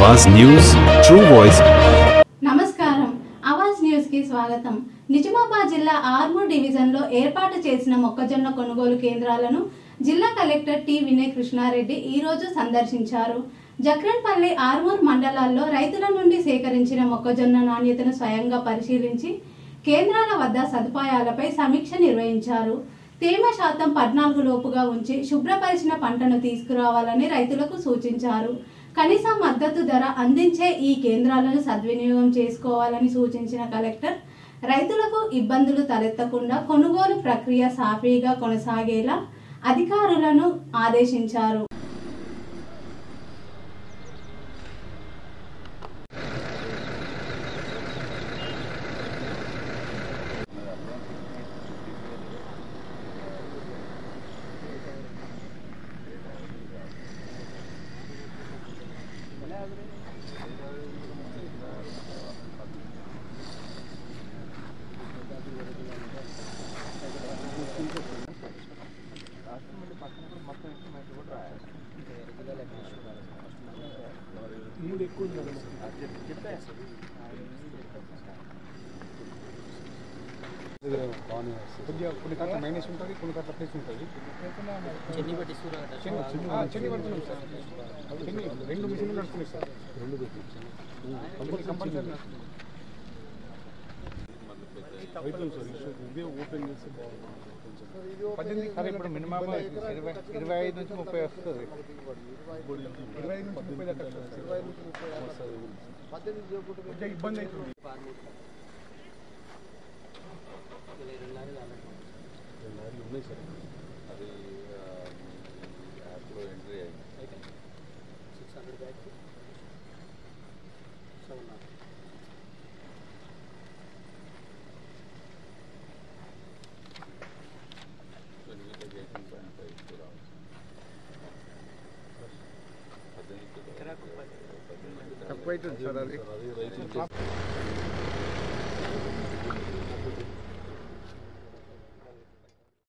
आवाज news true voice. నమస్కారం Awaaz news కి స్వాగతం। నిజామాబాద్ జిల్లా ఆర్మూర్ డివిజన్ లో ఏర్పాటు చేసిన మొక్కజొన్న కొనుగోలు కేంద్రాలను జిల్లా కలెక్టర్ టి వినయ్ కృష్ణారెడ్డి ఈ రోజు సందర్శించారు। జక్రన్పల్లి ఆర్మూర్ మండలాల్లో రైతుల నుండి సేకరించిన మొక్కజొన్న నాణ్యతను స్వయంగా పరిశీలించి కేంద్రాల వద్ద సదుపాయాలపై సమీక్ష నిర్వహించారు। తేమ శాతం 14 లోపుగా ఉంచి శుభ్రపరిచిన పంటను తీసుకురావాలని రైతులకు సూచించారు। కనీస మద్దతు ధర అందించే ఈ కేంద్రాలను సద్వినియోగం చేసుకోవాలని సూచించిన కలెక్టర్ రైతులకు ఇబ్బందులు తలెత్తకుండా కొనుగోలు ప్రక్రియ సాఫీగా కొనసాగేలా అధికారులను ఆదేశించారు। కొన్ని కాట్ల మైనస్ ఉంటుంది, కొన్ని కాట్ల ప్లస్ ఉంటుంది। చెన్ని పడుతున్నాం సార్, రెండు మిషన్లు నడుస్తున్నాయి సార్, కంపల్సరీ ఇదే ఓపెన్ చేస్తే బాగుంటుంది। 18 సార్ ఇప్పుడు మినిమం 25 నుంచి 30 వస్తుంది, 25 నుంచి 30 దాకా వస్తుంది, ఇబ్బంది అవుతుంది। ఉన్నాయి సార్, అది యాప్లో ఎంట్రీ అయ్యింది। 600 బ్యాగ్స్ 7 తక్కువ అవుతుంది సార్, అది రైతు